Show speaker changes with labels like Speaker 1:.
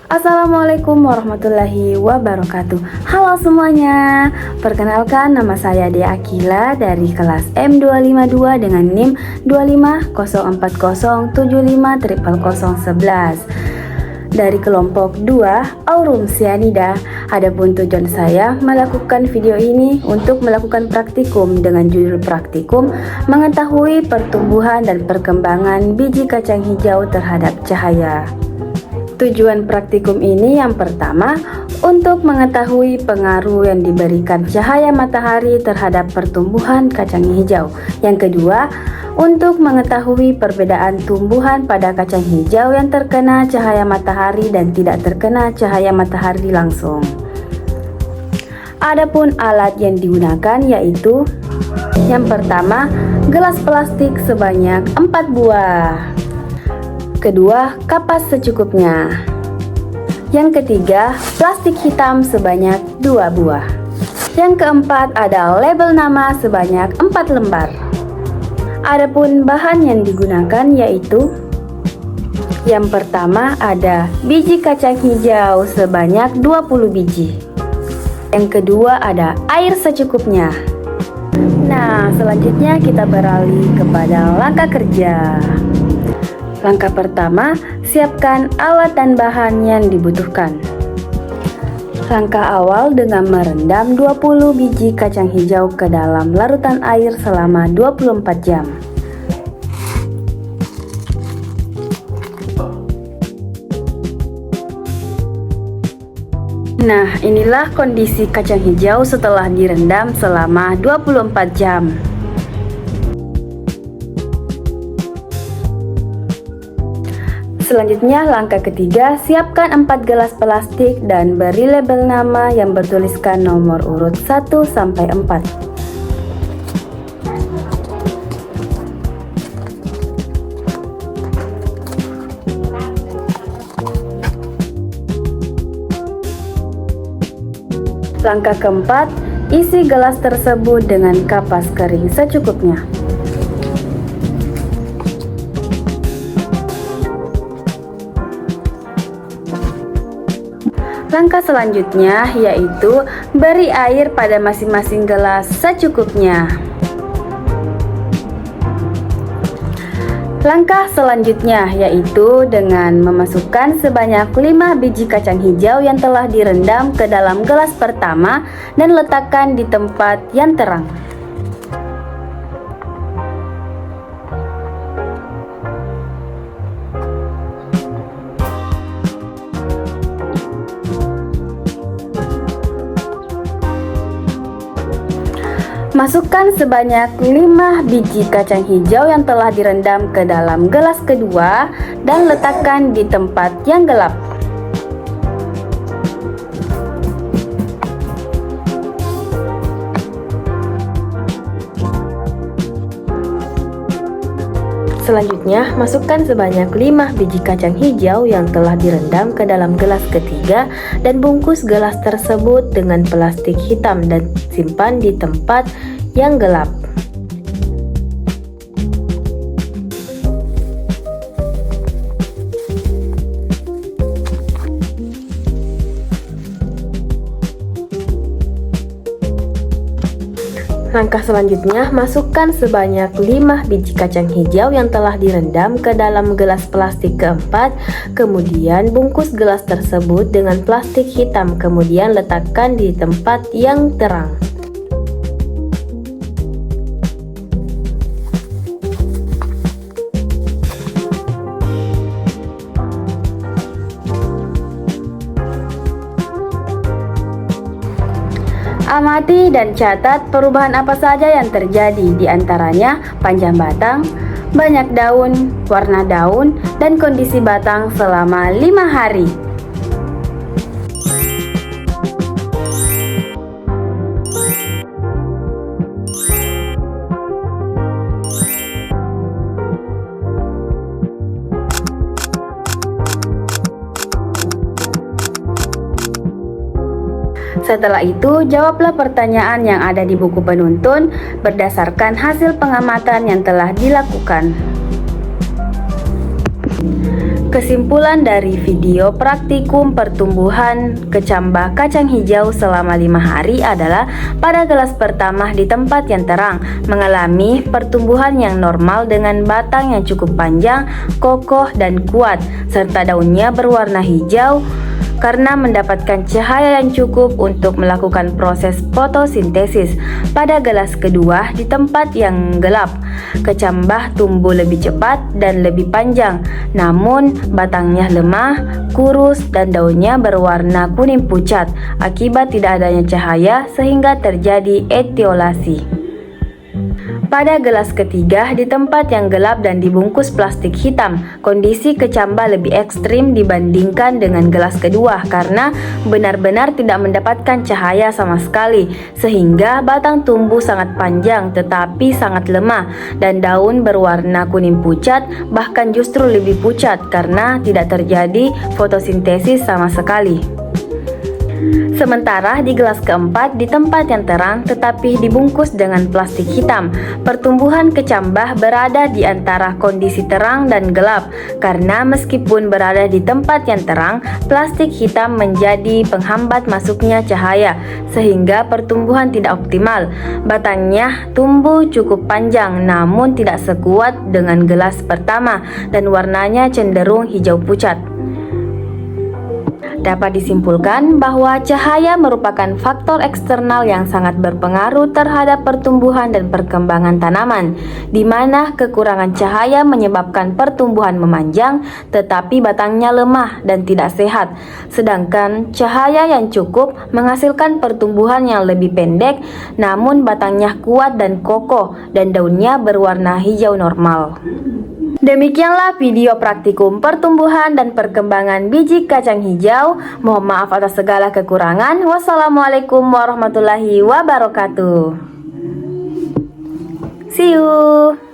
Speaker 1: Assalamualaikum warahmatullahi wabarakatuh. Halo semuanya, perkenalkan nama saya Dea Akila dari kelas M252 dengan NIM 25040750011 dari kelompok 2 Aurum Cyanida. Adapun tujuan saya melakukan video ini untuk melakukan praktikum dengan judul praktikum mengetahui pertumbuhan dan perkembangan biji kacang hijau terhadap cahaya. Tujuan praktikum ini yang pertama untuk mengetahui pengaruh yang diberikan cahaya matahari terhadap pertumbuhan kacang hijau. Yang kedua, untuk mengetahui perbedaan tumbuhan pada kacang hijau yang terkena cahaya matahari dan tidak terkena cahaya matahari langsung. Adapun alat yang digunakan yaitu yang pertama, gelas plastik sebanyak 4 buah. Kedua, kapas secukupnya. Yang ketiga, plastik hitam sebanyak 2 buah. Yang keempat ada label nama sebanyak 4 lembar. Adapun bahan yang digunakan yaitu yang pertama ada biji kacang hijau sebanyak 20 biji. Yang kedua ada air secukupnya. Nah, selanjutnya kita beralih kepada langkah kerja. Langkah pertama, siapkan alat dan bahan yang dibutuhkan. Langkah awal dengan merendam 20 biji kacang hijau ke dalam larutan air selama 24 jam. Nah, inilah kondisi kacang hijau setelah direndam selama 24 jam. Selanjutnya langkah ketiga, siapkan 4 gelas plastik dan beri label nama yang bertuliskan nomor urut 1 sampai 4. Langkah keempat, isi gelas tersebut dengan kapas kering secukupnya. Langkah selanjutnya yaitu beri air pada masing-masing gelas secukupnya. Langkah selanjutnya yaitu dengan memasukkan sebanyak 5 biji kacang hijau yang telah direndam ke dalam gelas pertama dan letakkan di tempat yang terang. Masukkan sebanyak 5 biji kacang hijau yang telah direndam ke dalam gelas kedua dan letakkan di tempat yang gelap. Selanjutnya, masukkan sebanyak 5 biji kacang hijau yang telah direndam ke dalam gelas ketiga dan bungkus gelas tersebut dengan plastik hitam dan simpan di tempat yang gelap. Langkah selanjutnya, masukkan sebanyak 5 biji kacang hijau yang telah direndam ke dalam gelas plastik keempat, kemudian bungkus gelas tersebut dengan plastik hitam, kemudian letakkan di tempat yang terang. Amati dan catat perubahan apa saja yang terjadi, di antaranya panjang batang, banyak daun, warna daun, dan kondisi batang selama 5 hari. Setelah itu, jawablah pertanyaan yang ada di buku penuntun berdasarkan hasil pengamatan yang telah dilakukan. Kesimpulan dari video praktikum pertumbuhan kecambah kacang hijau selama 5 hari adalah pada gelas pertama di tempat yang terang mengalami pertumbuhan yang normal dengan batang yang cukup panjang, kokoh dan kuat serta daunnya berwarna hijau karena mendapatkan cahaya yang cukup untuk melakukan proses fotosintesis. Pada gelas kedua di tempat yang gelap, kecambah tumbuh lebih cepat dan lebih panjang, namun batangnya lemah, kurus dan daunnya berwarna kuning pucat akibat tidak adanya cahaya sehingga terjadi etiolasi. Pada gelas ketiga di tempat yang gelap dan dibungkus plastik hitam, kondisi kecambah lebih ekstrim dibandingkan dengan gelas kedua karena benar-benar tidak mendapatkan cahaya sama sekali sehingga batang tumbuh sangat panjang tetapi sangat lemah dan daun berwarna kuning pucat bahkan justru lebih pucat karena tidak terjadi fotosintesis sama sekali. Sementara di gelas keempat di tempat yang terang tetapi dibungkus dengan plastik hitam, pertumbuhan kecambah berada di antara kondisi terang dan gelap karena meskipun berada di tempat yang terang, plastik hitam menjadi penghambat masuknya cahaya sehingga pertumbuhan tidak optimal. Batangnya tumbuh cukup panjang namun tidak sekuat dengan gelas pertama dan warnanya cenderung hijau pucat. Dapat disimpulkan bahwa cahaya merupakan faktor eksternal yang sangat berpengaruh terhadap pertumbuhan dan perkembangan tanaman, di mana kekurangan cahaya menyebabkan pertumbuhan memanjang tetapi batangnya lemah dan tidak sehat, sedangkan cahaya yang cukup menghasilkan pertumbuhan yang lebih pendek namun batangnya kuat dan kokoh dan daunnya berwarna hijau normal. Demikianlah video praktikum pertumbuhan dan perkembangan biji kacang hijau. Mohon maaf atas segala kekurangan. Wassalamualaikum warahmatullahi wabarakatuh. See you.